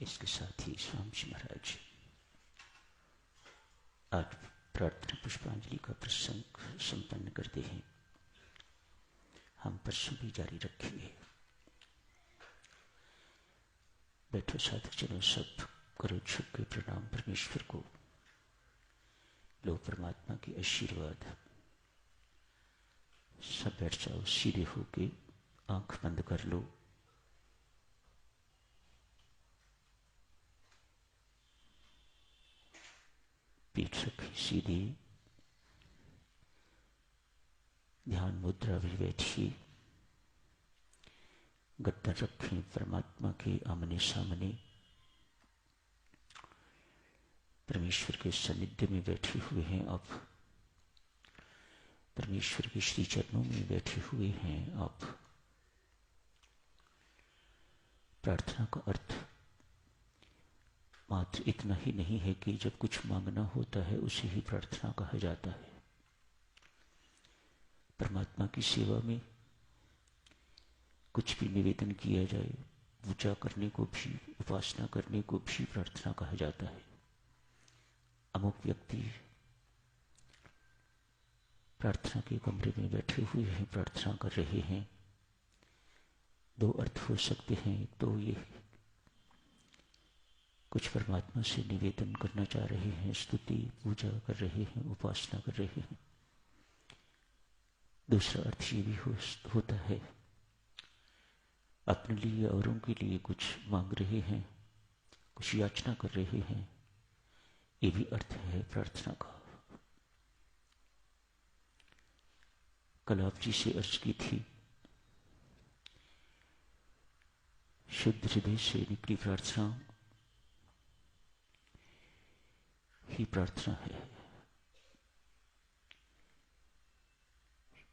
इसके साथ ही स्वामी जी महाराज आज प्रार्थना पुष्पांजलि का प्रसंग संपन्न करते हैं। हम परसों भी जारी रखेंगे। बैठो साधक जनों, सब करो झुक के प्रणाम परमेश्वर को। लो परमात्मा के आशीर्वाद। सब बैठ जाओ, सीधे होके आंख बंद कर लो। पीठ रखी सीधी, ध्यान मुद्रा भी बैठिए। गद्दा रखें परमात्मा के आमने सामने। परमेश्वर के सानिध्य में बैठे हुए हैं आप। परमेश्वर के श्री चरणों में बैठे हुए हैं आप। प्रार्थना का अर्थ मात्र इतना ही नहीं है कि जब कुछ मांगना होता है उसे ही प्रार्थना कहा जाता है। परमात्मा की सेवा में कुछ भी निवेदन किया जाए, पूजा करने को भी, उपासना करने को भी प्रार्थना कहा जाता है। अमुक व्यक्ति प्रार्थना के कमरे में बैठे हुए हैं, प्रार्थना कर रहे हैं। दो अर्थ हो सकते हैं। एक तो ये कुछ परमात्मा से निवेदन करना चाह रहे हैं, स्तुति पूजा कर रहे हैं, उपासना कर रहे हैं। दूसरा अर्थ ये भी होता है अपने लिए, औरों के लिए कुछ मांग रहे हैं, कुछ याचना कर रहे हैं। ये भी अर्थ है प्रार्थना का। कल आप जी से अर्ज की थी, शुद्ध हृदय से निकली प्रार्थना ही प्रार्थना है।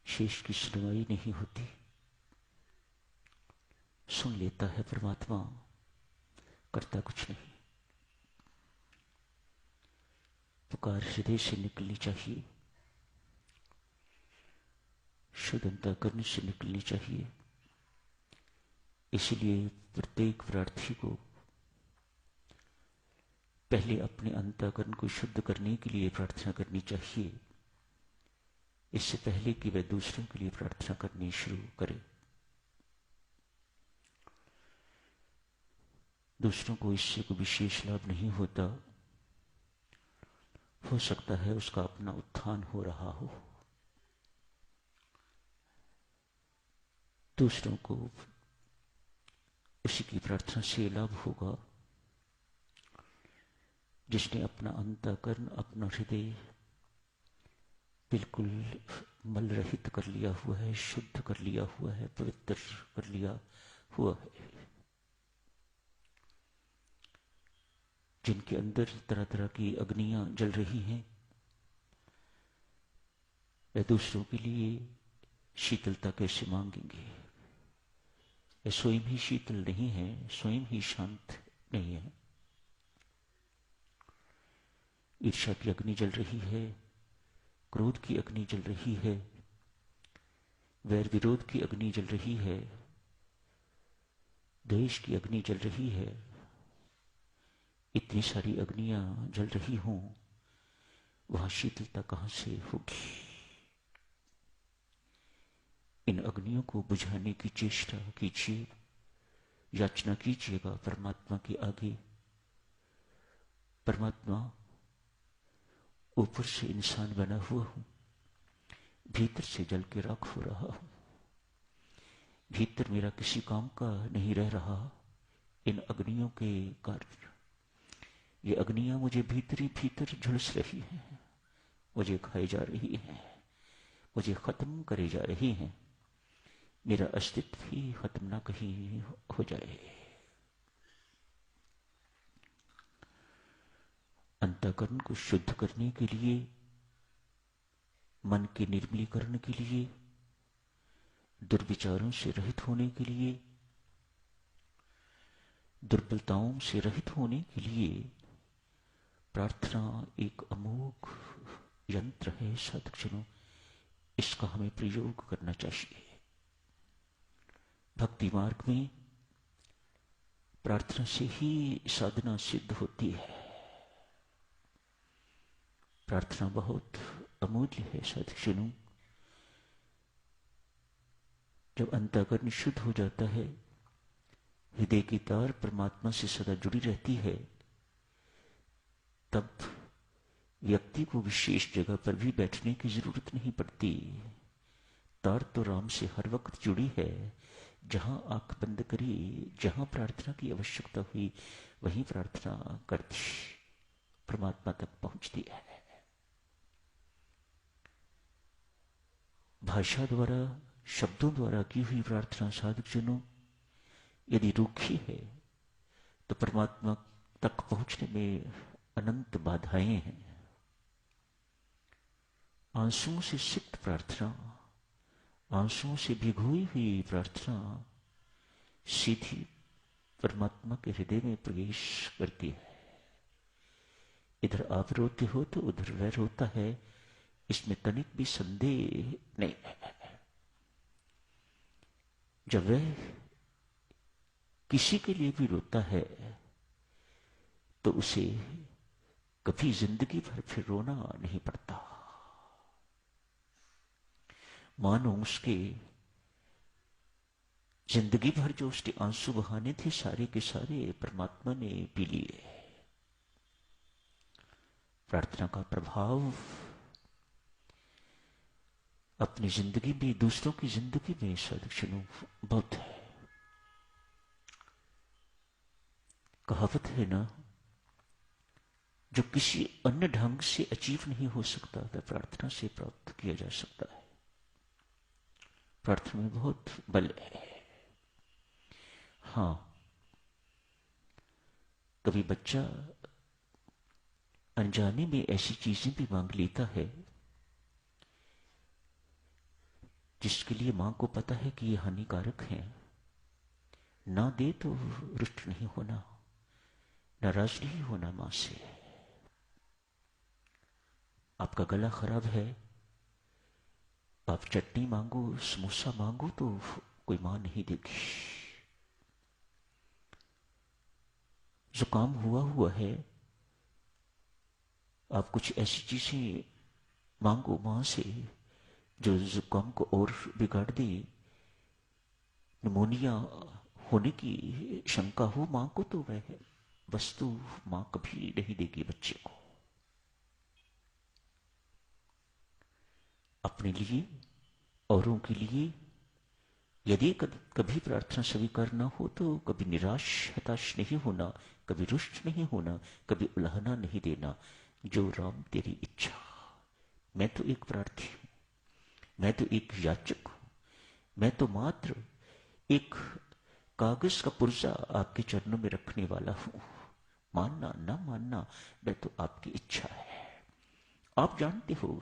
शेष की सुनवाई नहीं होती, सुन लेता है परमात्मा, करता कुछ नहीं। पुकार हृदय से निकलनी चाहिए, शुद्ध अंतःकरण से निकलनी चाहिए। इसलिए प्रत्येक प्रार्थी को पहले अपने अंतःकरण को शुद्ध करने के लिए प्रार्थना करनी चाहिए, इससे पहले कि वह दूसरों के लिए प्रार्थना करनी शुरू करे। दूसरों को इससे कोई विशेष लाभ नहीं होता। हो सकता है उसका अपना उत्थान हो रहा हो, दूसरों को उसी की प्रार्थना से लाभ होगा जिसने अपना अंतःकरण, अपना हृदय बिल्कुल मल रहित कर लिया हुआ है, शुद्ध कर लिया हुआ है, पवित्र कर लिया हुआ है। जिनके अंदर तरह तरह की अग्नियां जल रही हैं, वे दूसरों के लिए शीतलता कैसे मांगेंगे? वे स्वयं ही शीतल नहीं है, स्वयं ही शांत नहीं है। ईर्ष्या की अग्नि जल रही है, क्रोध की अग्नि जल रही है, वैर विरोध की अग्नि जल रही है, द्वेष की अग्नि जल रही है। इतनी सारी अग्नियां जल रही हों, वहां शीतलता कहां से होगी? इन अग्नियों को बुझाने की चेष्टा कीजिए, याचना कीजिएगा परमात्मा के आगे। परमात्मा, ऊपर से इंसान बना हुआ हूं, भीतर से जल के राख हो रहा हूं, भीतर मेरा किसी काम का नहीं रह रहा इन अग्नियों के कारण। ये अग्नियां मुझे भीतर ही भीतर झुलस रही हैं, मुझे खाई जा रही हैं, मुझे खत्म करे जा रही हैं। मेरा अस्तित्व ही खत्म ना कहीं हो जाए। अंतःकरण को शुद्ध करने के लिए, मन के निर्मलीकरण के लिए, दुर्विचारों से रहित होने के लिए, दुर्बलताओं से रहित होने के लिए प्रार्थना एक अमोघ यंत्र है। साधकजनों, इसका हमें प्रयोग करना चाहिए। भक्ति मार्ग में प्रार्थना से ही साधना सिद्ध होती है। प्रार्थना बहुत अमूल्य है साधुजनों। जब अंतःकरण शुद्ध हो जाता है, हृदय की तार परमात्मा से सदा जुड़ी रहती है, तब व्यक्ति को विशेष जगह पर भी बैठने की जरूरत नहीं पड़ती। तार तो राम से हर वक्त जुड़ी है। जहां आंख बंद करी, जहां प्रार्थना की आवश्यकता हुई, वहीं प्रार्थना करती, परमात्मा तक पहुंचती है। भाषा द्वारा, शब्दों द्वारा की हुई प्रार्थना साधुजनों यदि रूखी है तो परमात्मा तक पहुंचने में अनंत बाधाएं हैं। आंसुओं से सिक्त प्रार्थना, आंसुओं से भिगोई हुई प्रार्थना सीधी परमात्मा के हृदय में प्रवेश करती है। इधर आप रोते हो तो उधर वह रोता है, इसमें तनिक भी संदेह नहीं है। जब वह किसी के लिए भी रोता है तो उसे कभी जिंदगी भर फिर रोना नहीं पड़ता। मानो उसके जिंदगी भर जो उसके आंसू बहाने थे, सारे के सारे परमात्मा ने पी लिए। प्रार्थना का प्रभाव अपनी जिंदगी में, दूसरों की जिंदगी में साधुजनों बहुत है। कहावत है ना, जो किसी अन्य ढंग से अचीव नहीं हो सकता वह प्रार्थना से प्राप्त किया जा सकता है। प्रार्थना में बहुत बल है। हां, कभी बच्चा अनजाने में ऐसी चीजें भी मांग लेता है जिसके लिए मां को पता है कि ये हानिकारक है। ना दे तो रुष्ट नहीं होना, नाराज नहीं होना मां से। आपका गला खराब है, आप चटनी मांगो, समोसा मांगो तो कोई मां नहीं देगी। जुकाम हुआ है, आप कुछ ऐसी चीजें मांगो मां से जो जुकाम को और बिगाड़ दे। निमोनिया होने की शंका हो मां को तो वह वस्तु मां कभी नहीं देगी बच्चे को। अपने लिए, औरों के लिए यदि कभी प्रार्थना स्वीकार न हो तो कभी निराश हताश नहीं होना, कभी रुष्ट नहीं होना, कभी उल्हाना नहीं देना। जो राम तेरी इच्छा। मैं तो एक प्रार्थी हूं, मैं तो एक याचक हूं, मैं तो मात्र एक कागज का पुर्जा आपके चरणों में रखने वाला हूं। मानना ना मानना वह तो आपकी इच्छा है। आप जानते हो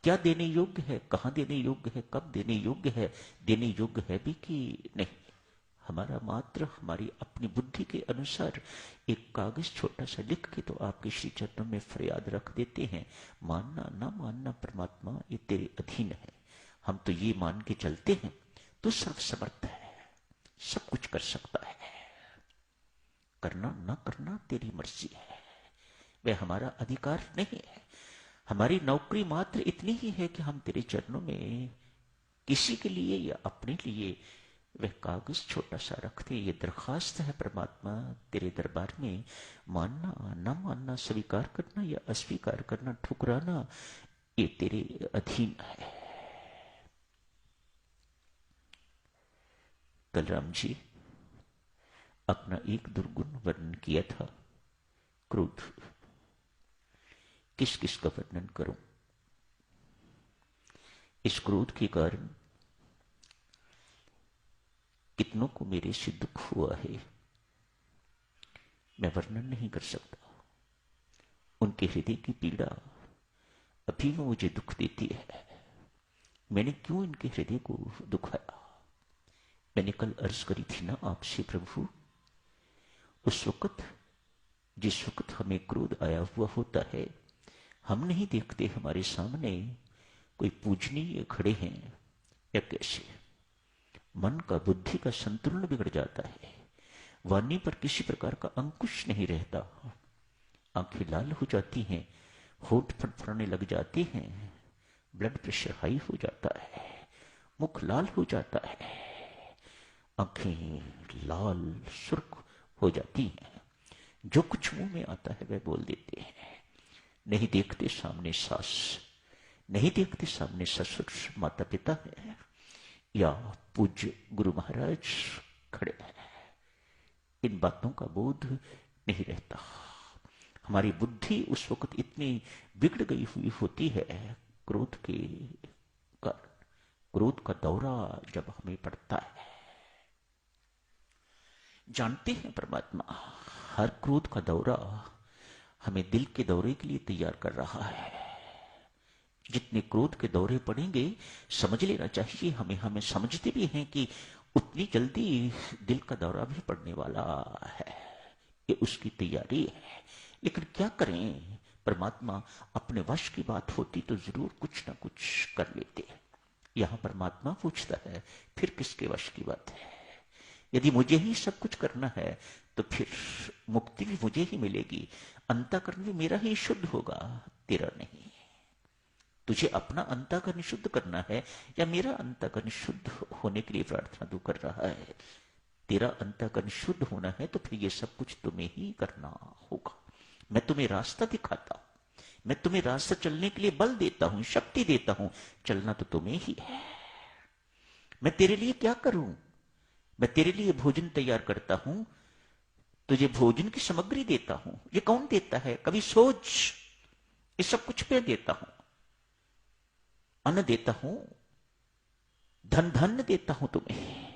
क्या देने योग्य है, कहां देने योग्य है, कब देने योग्य है, देने योग्य है भी कि नहीं। हमारा मात्र हमारी अपनी बुद्धि के अनुसार एक कागज छोटा सा लिख के तो आपके श्री चरणों में फरियाद रख देते हैं। मानना ना मानना परमात्मा ये तेरे अधीन है। हम तो ये मान के चलते हैं तो सर्वसमर्थ है, सब कुछ कर सकता है। करना ना करना तेरी मर्जी है, वह हमारा अधिकार नहीं है। हमारी नौकरी मात्र इतनी ही है कि हम तेरे चरणों में किसी के लिए या अपने लिए वह कागज छोटा सा रखते। ये दरखास्त है परमात्मा तेरे दरबार में। मानना ना मानना, स्वीकार करना या अस्वीकार करना, ठुकराना, ये तेरे अधीन है। कल राम जी अपना एक दुर्गुण वर्णन किया था, क्रोध। किस किस का वर्णन करूं? इस क्रोध के कारण कितनों को मेरे से दुख हुआ है, मैं वर्णन नहीं कर सकता। उनके हृदय की पीड़ा अभी भी मुझे दुख देती है। मैंने क्यों इनके हृदय को दुखाया? मैंने कल अर्ज करी थी ना आपसे, प्रभु उस वक्त जिस वक्त हमें क्रोध आया हुआ होता है, हम नहीं देखते हमारे सामने कोई पूजनीय खड़े हैं या कैसे। मन का, बुद्धि का संतुलन बिगड़ जाता है। वाणी पर किसी प्रकार का अंकुश नहीं रहता। आंखें लाल हो जाती हैं, होठ फड़फड़ाने लग जाते हैं, ब्लड प्रेशर हाई हो जाता है, मुख लाल हो जाता है, आंखें लाल सुर्ख हो जाती हैं। जो कुछ मुंह में आता है वह बोल देते हैं। नहीं देखते सामने सास, नहीं देखते सामने ससुर माता पिता है या पूज्य गुरु महाराज खड़े हैं। इन बातों का बोध नहीं रहता। हमारी बुद्धि उस वक्त इतनी बिगड़ गई हुई होती है क्रोध के कारण। क्रोध का दौरा जब हमें पड़ता है, जानते हैं परमात्मा हर क्रोध का दौरा हमें दिल के दौरे के लिए तैयार कर रहा है। जितने क्रोध के दौरे पड़ेंगे समझ लेना चाहिए, हमें समझते भी हैं कि उतनी जल्दी दिल का दौरा भी पड़ने वाला है, ये उसकी तैयारी है। लेकिन क्या करें, परमात्मा अपने वश की बात होती तो जरूर कुछ ना कुछ कर लेते। यहां परमात्मा पूछता है फिर किसके वश की बात है? यदि मुझे ही सब कुछ करना है तो फिर मुक्ति भी मुझे ही मिलेगी, अंतःकरण भी मेरा ही शुद्ध होगा, तेरा नहीं। तुझे अपना अंतःकरण शुद्ध करना है या मेरा अंतःकरण शुद्ध होने के लिए प्रार्थना तू कर रहा है? तेरा अंतःकरण शुद्ध होना है तो फिर ये सब कुछ तुम्हें ही करना होगा। मैं तुम्हें रास्ता दिखाता हूं, मैं तुम्हें रास्ता चलने के लिए बल देता हूं, शक्ति देता हूं, चलना तो तुम्हें ही है। मैं तेरे लिए क्या करूं? मैं तेरे लिए भोजन तैयार करता हूं, तुझे भोजन की सामग्री देता हूं। ये कौन देता है? कभी सोच, ये सब कुछ मैं देता हूं। अन्न देता हूं, धन धान्य देता हूं तुम्हें।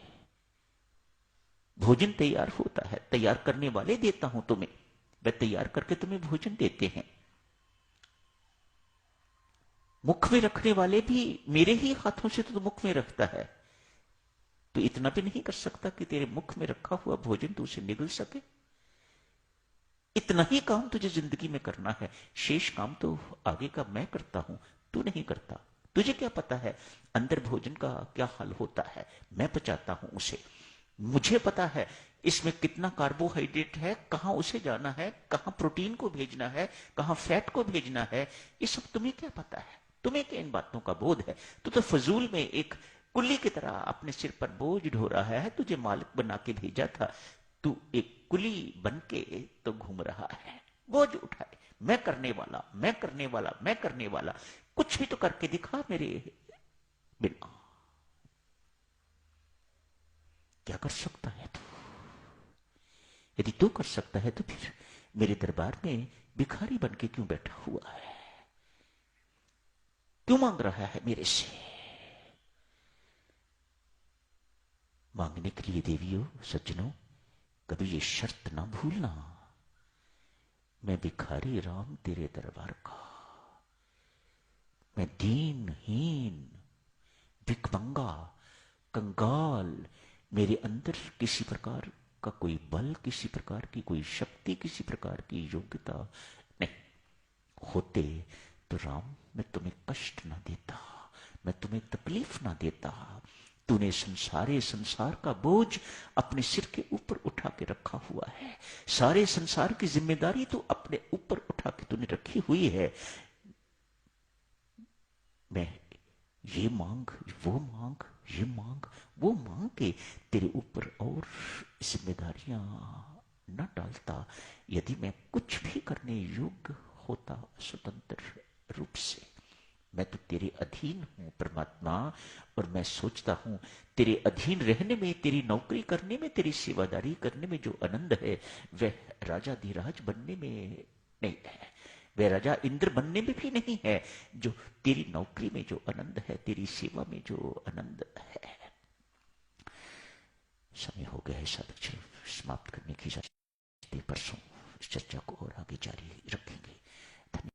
भोजन तैयार होता है, तैयार करने वाले देता हूं तुम्हें। वह तैयार करके तुम्हें भोजन देते हैं। मुख में रखने वाले भी मेरे ही हाथों से तो मुख में रखता है। तो इतना भी नहीं कर सकता कि तेरे मुख में रखा हुआ भोजन तो उसे निगल सके? इतना ही काम तुझे जिंदगी में करना है, शेष काम तो आगे का मैं करता हूं, तू नहीं करता। तुझे क्या पता है अंदर भोजन का क्या हाल होता है? मैं पचाता हूं उसे। मुझे पता है इसमें कितना कार्बोहाइड्रेट है, कहां उसे जाना है, कहां प्रोटीन को भेजना है, कहां फैट को भेजना है, ये सब तुम्हें क्या पता है? तुम्हें क्या इन बातों का बोध है? तू तो फजूल में एक कुल्ली की तरह अपने सिर पर बोझ ढो रहा है। तुझे मालिक बना के भेजा था, तू एक कुली बन के तो घूम रहा है, बोझ उठाए। मैं करने वाला, मैं करने वाला, मैं करने वाला। कुछ भी तो करके दिखा मेरे बिना। क्या कर सकता है तू? यदि तू कर सकता है तो फिर मेरे दरबार में भिखारी बन के क्यों बैठा हुआ है? क्यों मांग रहा है मेरे से? मांगने के लिए देवियों सज्जनों कभी ये शर्त ना भूलना, मैं भिखारी राम तेरे दरबार का, मैं दीनहीन भिखमंगा कंगाल। मेरे अंदर किसी प्रकार का कोई बल, किसी प्रकार की कोई शक्ति, किसी प्रकार की योग्यता नहीं होते तो राम मैं तुम्हें कष्ट ना देता, मैं तुम्हें तकलीफ ना देता। तूने संसार का बोझ अपने सिर के ऊपर उठा के रखा हुआ है। सारे संसार की जिम्मेदारी तू अपने ऊपर उठा के तूने रखी हुई है। मैं ये मांग, वो मांग, ये मांग, वो मांग के तेरे ऊपर और जिम्मेदारियां न डालता। यदि मैं कुछ भी करने योग्य होता स्वतंत्र रूप से, मैं तो तेरे अधीन हूं परमात्मा। और मैं सोचता हूं तेरे अधीन रहने में, तेरी नौकरी करने में, तेरी सेवादारी करने में जो आनंद है वह राजाधिराज बनने में नहीं है, वह राजा इंद्र बनने में भी नहीं है। जो तेरी नौकरी में जो आनंद है, तेरी सेवा में जो आनंद है। समय हो गया है साधक समाप्त करने की। परसों इस चर्चा को और आगे जारी रखेंगे।